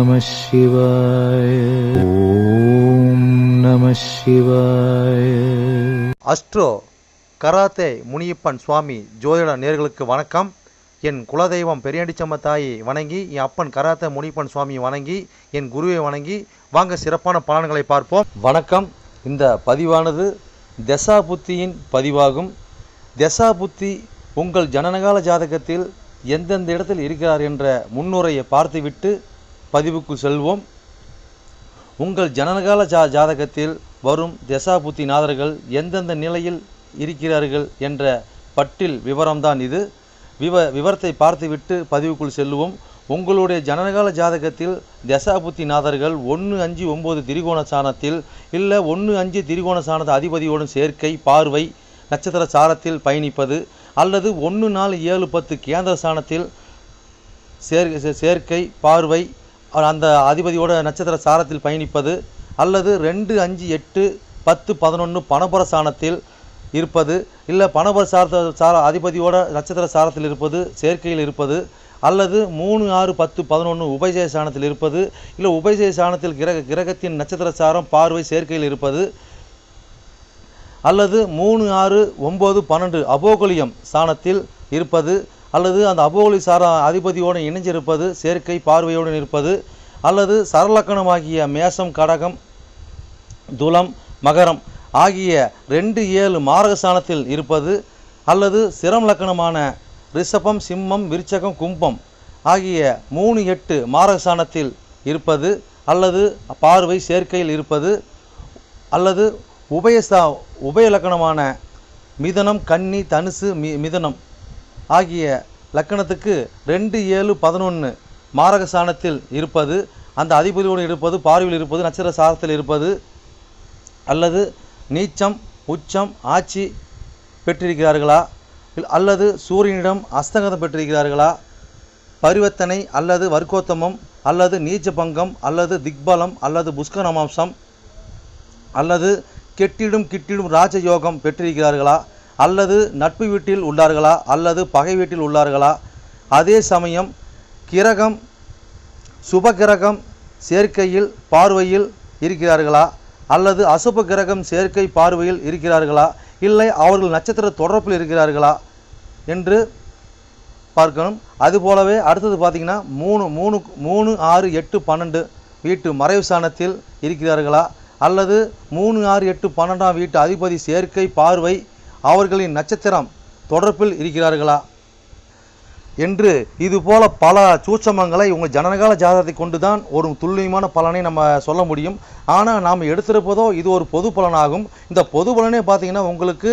நம சிவாய. ஓம் நம சிவாய. அஸ்ட்ரோ கராத்தே முனியப்பன் சுவாமி ஜோதிட நேயர்களுக்கு வணக்கம். என் குலதெய்வம் பெரியாண்டிச்சம்ம தாயை வணங்கி, என் அப்பன் கராத்தே முனியப்பன் சுவாமியை வணங்கி, என் குருவை வணங்கி வாங்க சிறப்பான பலன்களை பார்ப்போம். வணக்கம். இந்த பதிவானது தசா புத்தியின் பதிவாகும். தசா புத்தி உங்கள் ஜனனகால ஜாதகத்தில் எந்தெந்த இடத்தில் இருக்கிறார் என்ற முன்னுரையை பார்த்துவிட்டு பதிவுக்குள் செல்வோம். உங்கள் ஜனனகால ஜாதகத்தில் வரும் தசா புத்தி நாதர்கள் எந்தெந்த நிலையில் இருக்கிறார்கள் என்ற பட்டியல் விவரம்தான் இது. விவரத்தை பார்த்துவிட்டு பதிவுக்குள் செல்லுவோம். உங்களுடைய ஜனனகால ஜாதகத்தில் தசாபுத்தி நாதர்கள் 1-5-9 திரிகோண சாணத்தில் இல்லை 1-5 திரிகோண சாணத்தை அதிபதியோடும் சேர்க்கை பார்வை நட்சத்திர சாரத்தில் பயணிப்பது, அல்லது 1-4-7-10 கேந்திர சாணத்தில் சேர்க்கை பார்வை அந்த அதிபதியோட நட்சத்திர சாரத்தில் பயணிப்பது, அல்லது 2-5-8-10-11 பணபர சாணத்தில் இருப்பது, இல்லை பணபர அதிபதியோட நட்சத்திர சாரத்தில் இருப்பது சேர்க்கையில் இருப்பது, அல்லது 3-6-10-11 உபயஜய சாணத்தில் இருப்பது, இல்லை உபயஜய சாணத்தில் கிரகத்தின் நட்சத்திர சாரம் பார்வை சேர்க்கையில் இருப்பது, அல்லது 3-6-9-12 அபோகலியம் சாணத்தில் இருப்பது, அல்லது அந்த அபோகலி சார அதிபதியோடு இணைஞ்சிருப்பது சேர்க்கை பார்வையோடு இருப்பது, அல்லது சரலக்கணமாகிய மேசம் கடகம் துலம் மகரம் ஆகிய 2-7 மாரகஸ்தானத்தில் இருப்பது, அல்லது சிரம் லக்கணமான ரிஷபம் சிம்மம் விருச்சகம் கும்பம் ஆகிய 3-8 மாரகஸ்தானத்தில் இருப்பது, அல்லது பார்வை சேர்க்கையில் இருப்பது, அல்லது உபய லக்கணமான மிதனம் கன்னி தனுசு மிதனம் ஆகிய லக்கணத்துக்கு 2-7-11 மாரகஸ்தானத்தில் இருப்பது, அந்த அதிபதியோடு இருப்பது பார்வையில் இருப்பது நட்சத்திர சாரத்தில் இருப்பது, அல்லது நீச்சம் உச்சம் ஆட்சி பெற்றிருக்கிறார்களா, அல்லது சூரியனிடம் அஸ்தங்கதம் பெற்றிருக்கிறார்களா, பரிவர்த்தனை அல்லது வர்க்கோத்தமம் அல்லது நீச்ச பங்கம் அல்லது திக்பலம் அல்லது புஷ்கரமாம்சம் அல்லது கெட்டிடும் ராஜயோகம் பெற்றிருக்கிறார்களா, அல்லது நட்பு வீட்டில் உள்ளார்களா அல்லது பகை வீட்டில் உள்ளார்களா, அதே சமயம் கிரகம் சுபகிரகம் சேர்க்கையில் பார்வையில் இருக்கிறார்களா, அல்லது அசுப கிரகம் சேர்க்கை பார்வையில் இருக்கிறார்களா, இல்லை அவர்கள் நட்சத்திர தொடர்பில் இருக்கிறார்களா என்று பார்க்கணும். அதுபோலவே அடுத்தது பார்த்திங்கன்னா 3-6-8-12 வீட்டு மறைவு சாணத்தில் இருக்கிறார்களா, அல்லது 3-6-8-12 வீட்டு அதிபதி சேர்க்கை பார்வை அவர்களின் நட்சத்திரம் தொடர்பில் இருக்கிறார்களா என்று இதுபோல பல சூட்சமங்களை உங்கள் ஜனனகால ஜாதகத்தை கொண்டு தான் ஒரு துல்லியமான பலனை நம்ம சொல்ல முடியும். ஆனால் நாம் எடுத்திருப்பதோ இது ஒரு பொது பலனாகும். இந்த பொது பலனே பார்த்திங்கன்னா உங்களுக்கு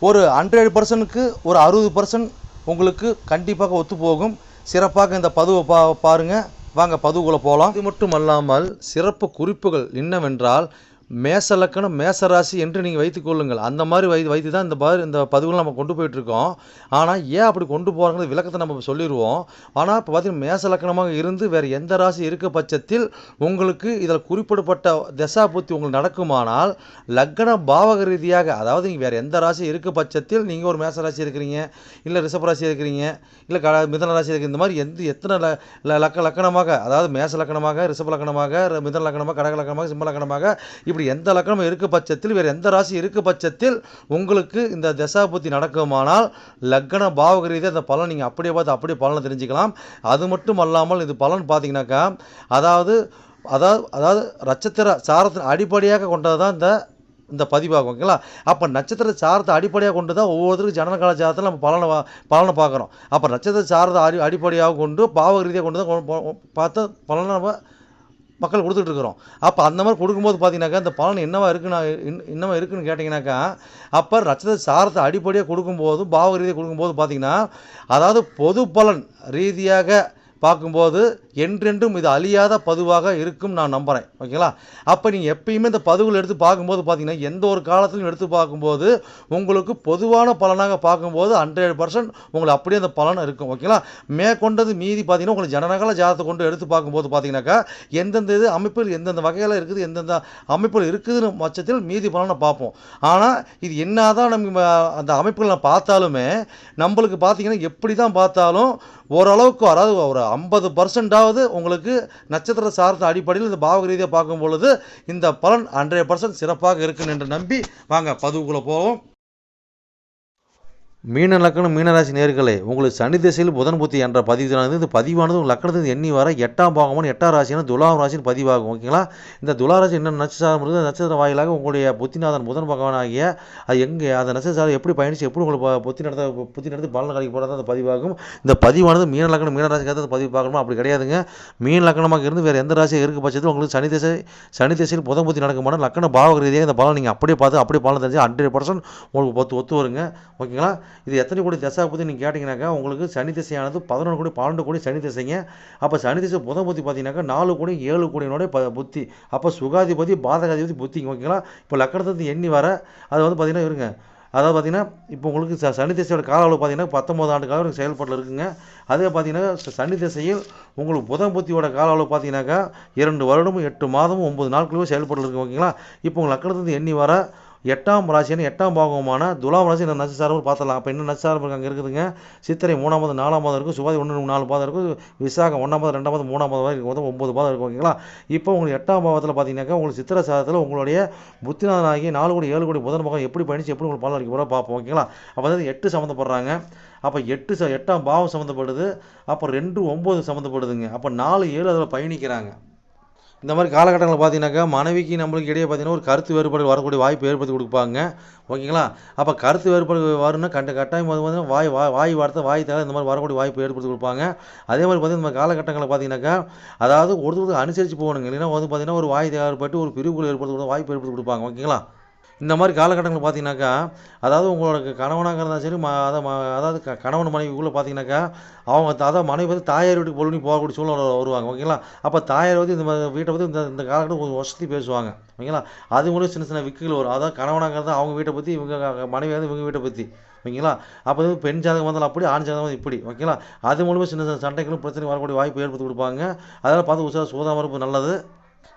ஒரு 100%க்கு ஒரு 60% உங்களுக்கு கண்டிப்பாக ஒத்து போகும். சிறப்பாக இந்த பதிவை பாருங்கள். வாங்க பதிவுக்குள்ளே போகலாம். இது மட்டும் அல்லாமல் சிறப்பு குறிப்புகள் என்னவென்றால் மேச லக்கணம் மேசராசி என்று நீங்கள் வைத்துக்கொள்ளுங்கள். அந்த மாதிரி வைத்து தான் இந்த பதிவுகளை நம்ம கொண்டு போயிட்டுருக்கோம். ஆனால் ஏன் அப்படி கொண்டு போகிறாங்கிறது விளக்கத்தை நம்ம சொல்லிடுவோம். ஆனால் இப்போ பார்த்திங்கன்னா மேச லக்கணமாக இருந்து வேறு எந்த ராசி இருக்க பட்சத்தில் உங்களுக்கு இதில் குறிப்பிடப்பட்ட தசா புத்தி உங்களுக்கு நடக்குமானால் லக்கண பாவக ரீதியாக, அதாவது நீங்கள் வேறு எந்த ராசி இருக்க பட்சத்தில் நீங்கள் ஒரு மேச ராசி இருக்கிறீங்க, இல்லை ரிஷப ராசி இருக்கிறீங்க, இல்லை மிதன ராசி இருக்கிற இந்த மாதிரி எத்தனை லக்கணமாக, அதாவது மேச லக்கணமாக ரிஷப லக்கணமாக மிதன லக்கணமாக கடக லக்கணமாக சிம்ம லக்கணமாக இப்படி எந்த லக்கணம் இருக்க பட்சத்தில் வேறு எந்த ராசி இருக்க பட்சத்தில் உங்களுக்கு இந்த தசாபுத்தி நடக்குமானால் லக்கண பாவக ரீதியாக அந்த பலன் நீங்கள் அப்படியே பார்த்து அப்படியே பலனை தெரிஞ்சுக்கலாம். அது மட்டும் அல்லாமல் இது பலன் பார்த்தீங்கன்னாக்கா அதாவது நட்சத்திர சாரத்தின் அடிப்படையாக கொண்டது தான் இந்த பதிவாகும். ஓகேங்களா? அப்போ நட்சத்திர சாரத்தை அடிப்படையாக கொண்டு தான் ஒவ்வொருத்தருக்கும் ஜனனகால ஜாதகத்தில் நம்ம பலனை பார்க்குறோம். அப்போ நட்சத்திர சாரத்தை அடிப்படையாக கொண்டு பாவக ரீதியாக கொண்டு தான் பார்த்து பலனை நம்ம மக்கள் கொடுத்துட்ருக்குறோம். அப்போ அந்த மாதிரி கொடுக்கும்போது பார்த்தீங்கன்னாக்கா இந்த பலன் என்னவா இருக்குன்னு கேட்டிங்கனாக்கா, அப்போ நட்சத்திர சாரத்தை அடிப்படையாக கொடுக்கும்போது பாவக ரீதியாக கொடுக்கும்போது பார்த்தீங்கன்னா அதாவது பொது பலன் ரீதியாக பார்க்கும்போது என்றென்றும் இது அழியாத பதிவாக இருக்கும் நான் நம்புகிறேன். ஓகேங்களா? அப்போ நீங்கள் எப்பயுமே இந்த பதிவுகள் எடுத்து பார்க்கும்போது பார்த்தீங்கன்னா எந்த ஒரு காலத்திலும் எடுத்து பார்க்கும்போது உங்களுக்கு பொதுவான பலனாக பார்க்கும்போது 100% உங்களுக்கு அப்படியே அந்த பலன் இருக்கும். ஓகேங்களா? மேற்கொண்டது மீதி பார்த்தீங்கன்னா உங்களுக்கு ஜனனகால ஜாதகத்தை கொண்டு எடுத்து பார்க்கும்போது பார்த்தீங்கன்னாக்கா எந்தெந்த இது அமைப்பில் எந்தெந்த வகையில் இருக்குது எந்தெந்த அமைப்பில் இருக்குதுன்னு பட்சத்தில் மீதி பலனை பார்ப்போம். ஆனால் இது என்ன தான் நம்ம அந்த அமைப்புகளை பார்த்தாலுமே நம்மளுக்கு பார்த்தீங்கன்னா எப்படி தான் பார்த்தாலும் ஓரளவுக்கு, அதாவது ஒரு 50% அதாவது உங்களுக்கு நட்சத்திர சார்ந்த அடிப்படையில் இந்த பாவக ரீதியாக பார்க்கும் பொழுது இந்த பலன் 100% சிறப்பாக இருக்குன்னு என்று நம்பி வாங்க பதிவுக்குள்ளே போவோம். மீன லக்கணம் மீனராசி நேர்களே, உங்களுக்கு சனி திசையில் புதன் புத்தி என்ற பதிவானது இந்த பதிவானது உங்கள் லக்கணத்துக்கு எண்ணி வர 8ஆம் பாகமான 8ஆம் ராசியான துலாம் ராசியின் பதிவாகும். ஓகேங்களா? இந்த துலா ராசி என்ன நட்சத்திரம் இருக்குது, நட்சத்திர வாயிலாக உங்களுடைய புத்திநாதன் புதன் பகவான் ஆகிய அது எங்கே அந்த நட்சத்திரம் எப்படி பயணித்து எப்படி உங்களுக்கு புத்தி நடத்தி பலன் கிடைக்க போகிறது அந்த பதிவாகும். இந்த பதிவானது மீன லக்கணம் மீனராசிக்காக அந்த பதிவு பார்க்கணுமா? அப்படி கிடையாதுங்க. மீன லக்கணமாக இருந்து வேறு எந்த ராசியாக இருக்க பட்சத்தில் உங்களுக்கு சனி திசையில் புதன் புத்தி நடக்க மாட்டோம். லக்கண பாவக ரீதியாக இந்த பலன் நீங்கள் அப்படியே பார்த்து அப்படியே பலன் தெரிஞ்சு 100% உங்களுக்கு ஒத்து வருங்க. ஓகேங்களா? இது எத்தனை கோடி தசா பற்றி நீங்கள் கேட்டிங்கனாக்கா உங்களுக்கு சனி திசையானது 11 கோடி 12 கோடி சனி திசைங்க. அப்போ சனி திசை புதன் புத்தி பார்த்தீங்கன்னாக்கா 4 கோடி 7 கோடியினுடைய புத்தி. அப்போ சுகாதிபதி பாதகாதிபதி புத்திங்க. ஓகேங்களா? இப்போ லக்கணத்துக்கு எண்ணி வர அது வந்து பார்த்தீங்கன்னா இருங்க, அதாவது பார்த்தீங்கன்னா இப்போ உங்களுக்கு சனி திசையோட கால அளவு பார்த்தீங்கன்னா 19 ஆண்டு காலம் உங்களுக்கு செயல்பாட்டில் இருக்குங்க. அதே பார்த்தீங்கன்னா சனி திசையில் உங்களுக்கு புதன் புத்தியோட கால அளவு பார்த்தீங்கன்னாக்கா 2 வருடமும் 8 மாதமும் 9 நாட்களுமே செயல்பாட்டில் இருக்குது. ஓகேங்களா? இப்போ உங்கள் லக்கணத்துக்கு எண்ணி வர 8ஆம் ராசியான 8ஆம் பாகமான துலாம் ராசி என்ன நட்சத்திரம் பார்த்தலாம். அப்போ என்ன நட்சத்திரம் அங்கே இருக்குதுங்க? சித்திரை 3ஆம் மாதம் 4ஆம் மாதம் இருக்கும், சுவாதி 1 4 பாதம் இருக்கும், விசாகம் 1ஆம் மாதம் 2ஆம் மாதம் 3ஆம் மாதம் வரைக்கும் 9 பாதம் இருக்கும். ஓகேங்களா? இப்போ உங்களுக்கு 8ஆம் பாவத்தில் பார்த்தீங்கன்னாக்கா உங்களுக்கு சித்திரை சாதத்தில் உங்களுடைய புத்திநாதனாகி 4 கோடி 7 கோடி புதன் பகம் எப்படி பயணிச்சு எப்படி உங்களுக்கு பலன் அளிக்க போகிறோம் பார்ப்போம். ஓகேங்களா? அப்போ வந்து 8 சம்மந்தப்படுறாங்க. அப்போ 8ஆம் பாவம் சம்மந்தப்படுது. அப்போ 2 9 சம்மந்தப்படுதுங்க. அப்போ 4 7 அதில் பயணிக்கிறாங்க. இந்த மாதிரி காலகட்டங்களில் பார்த்தீங்கன்னாக்கா மனைவிக்கு நம்மளுக்கு இடையே பார்த்தீங்கன்னா ஒரு கருத்து வேறுபாடு வரக்கூடிய வாய்ப்பு ஏற்படுத்தி கொடுப்பாங்க. ஓகேங்களா? அப்போ கருத்து வேறுபாடு வரும்னா கட்டாயம் பார்த்தீங்கன்னா வாய் வார்த்தை வாய் தேவை இந்த மாதிரி வரக்கூடிய வாய்ப்பு ஏற்படுத்தி கொடுப்பாங்க. அதே மாதிரி பார்த்தீங்கன்னா இந்த காலகட்டங்களில் பார்த்தீங்கன்னாக்கா அதாவது ஒருத்தருக்கு அனுசரித்து போகணுங்க. இல்லைன்னா வந்து பார்த்தீங்கன்னா ஒரு வாய் தேவைப்பட்டு ஒரு பிரிவுகள் ஏற்படுத்த வாய்ப்பு ஏற்படுத்தி கொடுப்பாங்க. ஓகேங்களா? இந்த மாதிரி காலகட்டங்கள் பார்த்தீங்கன்னாக்கா அதாவது உங்களோட கணவனாக இருந்தாலும் சரி அதாவது கணவன் மனைவிக்குள்ளே பார்த்தீங்கன்னாக்கா அவங்க அதாவது மனைவி வந்து தாயார் வீட்டுக்கு பொழுது போகக்கூடிய சூழ்நிலை வருவாங்க. ஓகேங்களா? அப்போ தாயார் வந்து இந்த வீட்டை வந்து இந்த காலகட்டம் கொஞ்சம் வசதி பேசுவாங்க. ஓகேங்களா? அது மூலம் சின்ன சின்ன விக்குகள் வரும். அதாவது கணவனாக இருந்தால் அவங்க வீட்டை பற்றி இவங்க மனைவி வந்து இவங்க வீட்டை பற்றி. ஓகேங்களா? அப்போ வந்து பெண் ஜாதகம் வந்தாலும் அப்படி ஆண் ஜாதகம் வந்து இப்படி. ஓகேங்களா? அது மூலமாக சின்ன சின்ன சண்டைகளும் பிரச்சனை வரக்கூடிய வாய்ப்பு ஏற்படுத்தி கொடுப்பாங்க. அதனால் பார்த்து சூதாமல் இருப்பது நல்லது.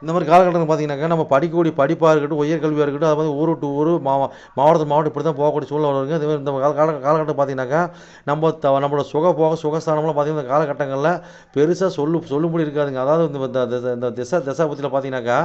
இந்த மாதிரி காலகட்டத்தில் பார்த்தீங்கன்னாக்கா நம்ம படிக்கக்கூடிய படிப்பாக இருக்கட்டும், உயர்கல்வியாக இருக்கட்டும், அது வந்து ஊர் டு ஊர் மாவட்டம் இப்படி தான் போகக்கூடிய சூழ்நிலை வருங்க. இது இந்த காலகட்டம் பார்த்தீங்கன்னாக்கா நம்மளோட சுகஸ்தானம்லாம் பார்த்தீங்கன்னா இந்த காலகட்டங்களில் பெருசாக சொல்லும்படி இருக்காதுங்க. அதாவது இந்த தசாபத்தியில் பார்த்தீங்கன்னாக்கா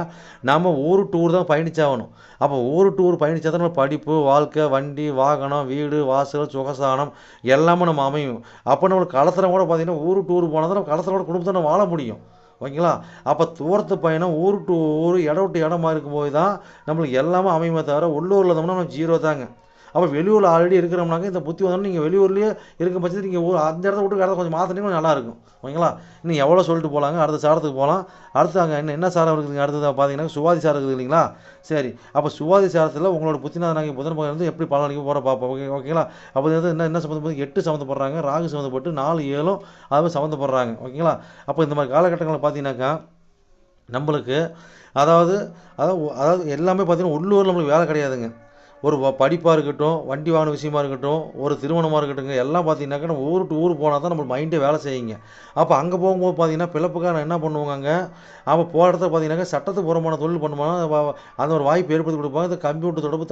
நம்ம ஊர் டு ஊர் தான் பயணிச்சாகணும். அப்போ ஊர் டு ஊர் பயணித்தா தான் நம்ம படிப்பு, வாழ்க்கை, வண்டி, வாகனம், வீடு, வாசல், சுகஸ்தானம் எல்லாமே நம்ம அமையும். அப்போ நம்மளுக்கு களத்தில் கூட பார்த்தீங்கன்னா ஊர் டு ஊர் போனால் தான் நம்ம களத்தில் கூட குடும்பத்தை நம்ம வாழ முடியும். ஓகேங்களா? அப்போ தூரத்து பயணம் ஊர் டு ஊர் இடம் விட்டு இடமா இருக்கும்போது தான் நம்மளுக்கு எல்லாமே அமையுமே தவிர உள்ளூரில் இருந்தோம்னா நம்ம 0 தாங்க. அப்போ வெளியூரில் ஆல்ரெடி இருக்கிறோம்னாக்க இந்த புத்தி வந்தோம்னா நீங்கள் வெளியூர்லேயே இருக்க பட்சத்தில் நீங்கள் அந்த இடத்த விட்டு இடத்த கொஞ்சம் மாற்றினீங்கன்னா கொஞ்சம் நல்லாயிருக்கும். ஓகேங்களா? இன்னும் எவ்வளோ சொல்லிட்டு போகலாங்க. அடுத்த சாரத்துக்கு போகலாம். அடுத்து அங்கே என்ன சாரம் இருக்குதுங்க? அடுத்தது பார்த்தீங்கன்னா சுவாதி சாரம் இருக்குது இல்லைங்களா? சரி, அப்போ சுவாதி சாரத்தில் உங்களோட புத்திநாதனாகிய புதன் பகவான் வந்து எப்படி பலன் அளிக்க போகிற பார்ப்போம். ஓகேங்களா? அப்போ வந்து என்ன சம்மந்தப்பட்டு 8 சம்மந்தப்படுறாங்க, ராகு சம்மந்தப்பட்டு 4 7 அது சம்மந்தப்படுறாங்க. ஓகேங்களா? அப்போ இந்த மாதிரி காலகட்டங்களில் பார்த்தீங்கன்னாக்கா நம்மளுக்கு அதாவது எல்லாமே பார்த்தீங்கன்னா உள்ளூரில் நம்மளுக்கு வேலை கிடையாதுங்க. ஒரு படிப்பாக இருக்கட்டும், வண்டி வாகன விஷயமா இருக்கட்டும், ஒரு திருமணமாக இருக்கட்டுங்க, எல்லாம் பார்த்தீங்கன்னாக்கா நம்ம ஊர் டு ஊர் போனால் தான் நம்ம மைண்டே வேலை செய்யுங்க. அப்போ அங்கே போகும்போது பார்த்தீங்கன்னா பிறப்புக்கான என்ன பண்ணுவாங்க அங்கே அப்போ போகிற இடத்துல பார்த்தீங்கன்னாக்கா சட்டத்துக்கு புறமான தொழில் பண்ணுவோம்னா அந்த ஒரு வாய்ப்பு ஏற்படுத்தி கொடுப்பாங்க. இந்த கம்ப்யூட்டர் தொடர்பு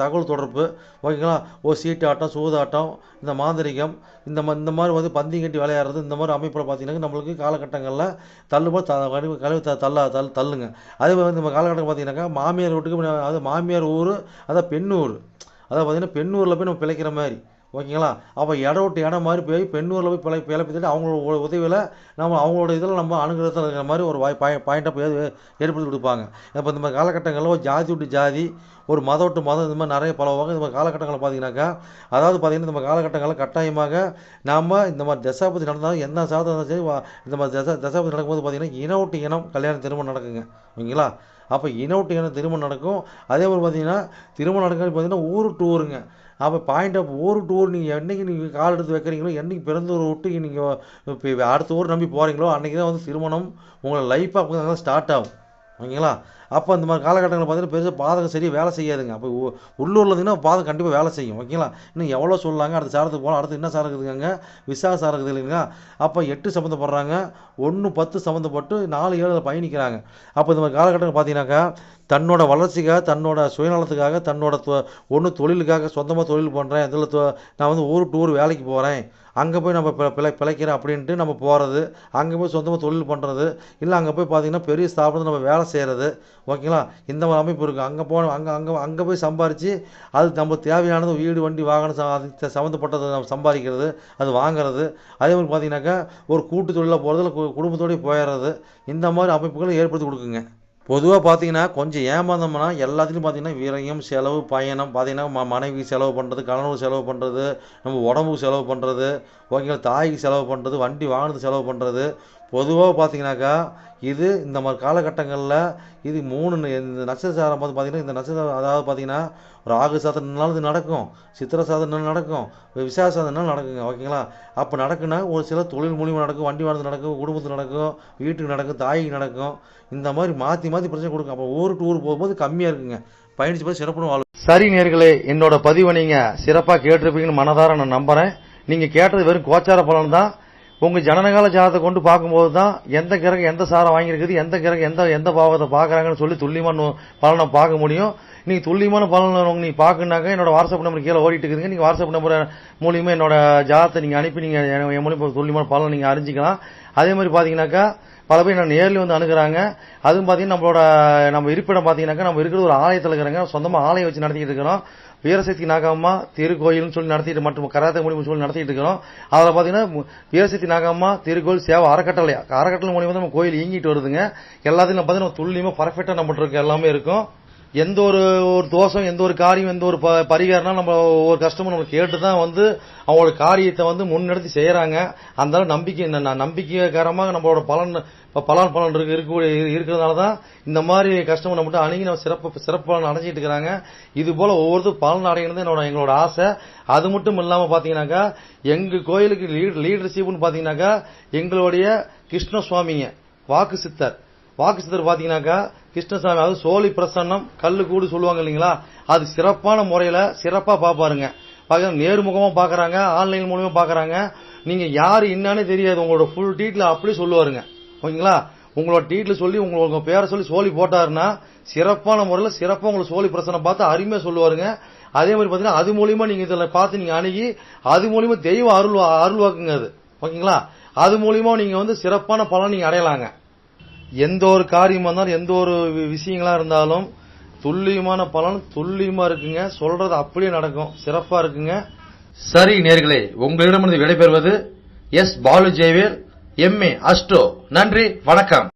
தகவல் தொடர்பு. ஓகேங்களா? சீட்டாட்டம், சூதாட்டம், இந்த மாந்திரிகம், இந்த மாதிரி வந்து பந்தி கட்டி விளையாடுறது, இந்த மாதிரி அமைப்பில் பார்த்தீங்கன்னா நம்மளுக்கு காலகட்டங்களில் தள்ளுங்க. அதே மாதிரி நம்ம காலகட்டம் பார்த்தீங்கன்னாக்கா மாமியார் வீட்டுக்கு அது மாமியார் ஊர் அதான் பெண்ணூர். அதாவது பார்த்தீங்கன்னா பெண்ணூரில் போய் நம்ம பிழைக்கிற மாதிரி. ஓகேங்களா? அப்போ இடம் விட்டு இடம் மாதிரி போய் பெண்ணூரில் போய் பிழைப்பிட்டு அவங்களோட உதவியில் நம்ம அவங்களோட இதில் நம்ம அனுகிரகத்தில் இருக்கிற மாதிரி ஒரு பாயிண்ட்டை போய் ஏற்படுத்தி கொடுப்பாங்க. இப்போ இந்த மாதிரி காலகட்டங்களில் ஒரு ஜாதி விட்டு ஜாதி, ஒரு மதம் விட்டு மதம், இந்த மாதிரி நிறைய பலவாங்க. இந்த மாதிரி காலகட்டங்களில் பார்த்தீங்கன்னாக்கா அதாவது பார்த்தீங்கன்னா இந்த காலகட்டங்களில் கட்டாயமாக நாம் இந்த மாதிரி தசாபதி நடந்தாலும் எந்த சாதம் இருந்தாலும் சரி இந்த மாதிரி தசாபதி நடக்கும்போது பார்த்தீங்கன்னா இனம் விட்டு இனம் கல்யாணம் திருமணம் நடக்குங்க. ஓகேங்களா? அப்போ இனம் விட்டு இனம் திருமணம் நடக்கும். அதே மாதிரி பார்த்தீங்கன்னா திருமணம் நடக்கிறது பார்த்தீங்கன்னா ஊர் டு ஊருங்க. அப்போ பாயிண்ட் ஆஃப் ஊர் டு ஊர் நீங்கள் என்றைக்கு நீங்கள் கால் எடுத்து வைக்கிறீங்களோ, என்றைக்கு பிறந்த ஊரை விட்டு நீங்கள் இப்போ அடுத்த ஊர் நம்பி போகிறீங்களோ அன்றைக்கி தான் வந்து திருமணம் உங்களை லைஃப்பாக அப்போ ஸ்டார்ட் ஆகும். ஓகேங்களா? அப்போ இந்த மாதிரி காலகட்டங்களில் பார்த்தீங்கன்னா பெருசாக பாதகம் சரி வேலை செய்யாதுங்க. அப்போ உள்ளூரில் இருந்தீங்கன்னா பாதகம் கண்டிப்பாக வேலை செய்யும். ஓகேங்களா? இன்னும் எவ்வளோ சொல்லலாங்க. அடுத்த சாரத்துக்கு போகலாம். அடுத்து என்ன சாரம் இருக்குதுங்க? விசாக சாரம் இருக்குது இல்லைங்களா? அப்போ 8 சம்மந்தப்படுறாங்க, 1 10 சம்மந்தப்பட்டு 4 7 பயணிக்கிறாங்க. அப்போ இந்த மாதிரி காலகட்டங்கள் பார்த்தீங்கன்னாக்கா தன்னோட வளர்ச்சிக்காக, தன்னோட சுயநலத்துக்காக, தன்னோட தொழிலுக்காக சொந்தமாக தொழில் பண்ணுறேன், இதில் நான் வந்து ஊர் டு ஊர் வேலைக்கு போகிறேன் அங்கே போய் நம்ம பிழைக்கிறோம் அப்படின்ட்டு நம்ம போகிறது, அங்கே போய் சொந்தமாக தொழில் பண்ணுறது, இல்லை அங்கே போய் பார்த்தீங்கன்னா பெரிய ஸ்தாபனத்தில் நம்ம வேலை செய்கிறது. ஓகேங்களா? இந்த மாதிரி அமைப்பு இருக்குது. அங்கே போன அங்கே போய் சம்பாரித்து அது நம்ம தேவையானது வீடு வண்டி வாகனம் அது சம்மந்தப்பட்டதை நம்ம சம்பாதிக்கிறது, அது வாங்குறது. அதே மாதிரி பார்த்தீங்கன்னாக்கா ஒரு கூட்டு தொழிலாக போகிறதுல குடும்பத்தோடய போயிடுறது. இந்த மாதிரி அமைப்புகளை ஏற்படுத்தி கொடுக்குங்க. பொதுவாக பார்த்தீங்கன்னா கொஞ்சம் ஏமாந்தோம்னா எல்லாத்துலேயும் பார்த்தீங்கன்னா விரயம், செலவு, பயணம், பார்த்தீங்கன்னா மனைவி செலவு பண்ணுறது, கணவர் செலவு பண்ணுறது, நம்ம உடம்புக்கு செலவு பண்ணுறது, ஓகேங்களா, தாய்க்கு செலவு பண்ணுறது, வண்டி வாகனத்துக்கு செலவு பண்ணுறது. பொதுவாக பார்த்தீங்கன்னாக்கா இது இந்த மாதிரி காலகட்டங்களில் இது 3 இந்த நட்சத்திரம் பார்த்து பார்த்தீங்கன்னா இந்த நட்சத்திரம் அதாவது பார்த்தீங்கன்னா ஒரு ஆகு சாதனாலும் இது நடக்கும், சித்திரை சாதனை நடக்கும், விசாக சாதனாலும் நடக்குங்க. ஓகேங்களா? அப்போ நடக்குன்னா ஒரு சில தொழில் மூலியமாக நடக்கும், வண்டி வாகனத்துக்கு நடக்கும், குடும்பத்துக்கு நடக்கும், வீட்டுக்கு நடக்கும், தாய்க்கு நடக்கும். இந்த மாதிரி மாற்றி மாற்றி பிரச்சனை கொடுக்கும். அப்போ ஊர் போகும்போது கம்மியாக இருக்குங்க. பயணிச்சு போய் சிறப்புன்னு வாழும். சரி நேயர்களே, என்னோட பதிவை நீங்கள் சிறப்பாக கேட்டிருப்பீங்கன்னு மனதார நான் நம்புகிறேன். நீங்கள் கேட்டது வெறும் கோச்சார பலன் தான். உங்கள் ஜனனகால ஜாதகத்தை கொண்டு பார்க்கும்போது தான் எந்த கிரகம் எந்த சாரம் வாங்கியிருக்குது, எந்த கிரகம் எந்த பாவத்தை பார்க்குறாங்கன்னு சொல்லி துல்லியமான பலனை பார்க்க முடியும். நீங்கள் துல்லியமான பலன் நீங்கள் பார்க்கணுனாக்க என்னோட வாட்ஸ்அப் நம்பர் கீழே ஓடிட்டு இருக்குதுங்க. நீங்கள் வாட்ஸ்அப் நம்பர் மூலியமாக என்னோட ஜாதகத்தை நீங்கள் அனுப்பி நீங்கள் என் மூலியமாக துல்லியமான பலனை நீங்கள் அறிஞ்சிக்கலாம். அதே மாதிரி பார்த்தீங்கன்னாக்கா பல பேர் நான் நேரில் வந்து அணுகிறாங்க. அதுவும் பார்த்தீங்கன்னா நம்ம இருப்பிடம் பார்த்தீங்கன்னாக்கா நம்ம இருக்கிறது ஒரு ஆலயத்தில் இருக்கிறாங்க. சொந்தமாக ஆலயம் வச்சு நடத்திக்கிட்டு இருக்கிறோம். வீரசக்தி நாகம்மா திருக்கோயில்னு சொல்லி நடத்திட்டு மற்றும் கராத்தே மூலியமாக சொல்லி நடத்திட்டு இருக்கிறோம். அதில் பார்த்தீங்கன்னா வீரசக்தி நாகம்மா திருக்கோயில் சேவை அறக்கட்டளை மூலியமாக நம்ம கோயில் இயங்கிட்டு வருதுங்க. எல்லாத்தையும் பார்த்தீங்கன்னா துல்லியமாக பர்ஃபெக்டாக நம்மகிட்ட இருக்க எல்லாமே இருக்கும். எந்த ஒரு தோஷம், எந்த ஒரு காரியம், எந்த ஒரு பரிகாரம்னா நம்ம ஒரு கஷ்டமும் நம்ம கேட்டு தான் வந்து அவங்களோட காரியத்தை வந்து முன்னெடுத்து செய்யறாங்க. அந்த நம்பிக்கைகரமாக நம்மளோட பலன் இருக்கிறதுனால தான் இந்த மாதிரி கஷ்டம் நம்மகிட்ட அணுகி நம்ம சிறப்பு பலன் அடைஞ்சிட்டு இருக்கிறாங்க. இது போல ஒவ்வொருத்தரும் பலன் அடைகிறது எங்களோட ஆசை. அது மட்டும் இல்லாம பாத்தீங்கன்னாக்கா எங்க கோயிலுக்கு லீடர்ஷிப்னு பாத்தீங்கன்னாக்கா எங்களுடைய கிருஷ்ணசுவாமிங்க வாக்கு சித்தர் பாத்தீங்கன்னாக்கா கிருஷ்ணசாமி, அது சோழி பிரசன்னம் கல்லு கூடு சொல்லுவாங்க இல்லைங்களா, அது சிறப்பான முறையில சிறப்பா பாப்பாருங்க. நேர்முகமா பாக்குறாங்க, ஆன்லைன் மூலமா பாக்குறாங்க. நீங்க யாரு என்னன்னு தெரியாது, உங்களோட ஃபுல் டீட்டெயில் அப்படியே சொல்லுவாருங்க. ஓகேங்களா? உங்களோட டீட்டெயில் சொல்லி உங்களோட பேரை சொல்லி சோழி போட்டாருன்னா சிறப்பான முறையில சிறப்பா உங்களுக்கு சோழி பிரசனை பார்த்து அருமையா சொல்லுவாருங்க. அதே மாதிரி பாத்தீங்கன்னா அது மூலியமா நீங்க இதுல பார்த்து நீங்க அணுகி அது மூலியமா தெய்வ அருள்வாக்குங்க அது. ஓகேங்களா? அது மூலியமா நீங்க வந்து சிறப்பான பலன் நீங்க அடையலாங்க. எந்த ஒரு காரியமா இருந்தாலும் எந்த ஒரு விஷயங்களா இருந்தாலும் துல்லியமான பலன் துல்லியமா இருக்குங்க. சொல்றது அப்படியே நடக்கும், சிறப்பா இருக்குங்க. சரி நேயர்களே, உங்களிடமிருந்து விடைபெறுவது S. Balu Jayavel, MA astro. நன்றி, வணக்கம்.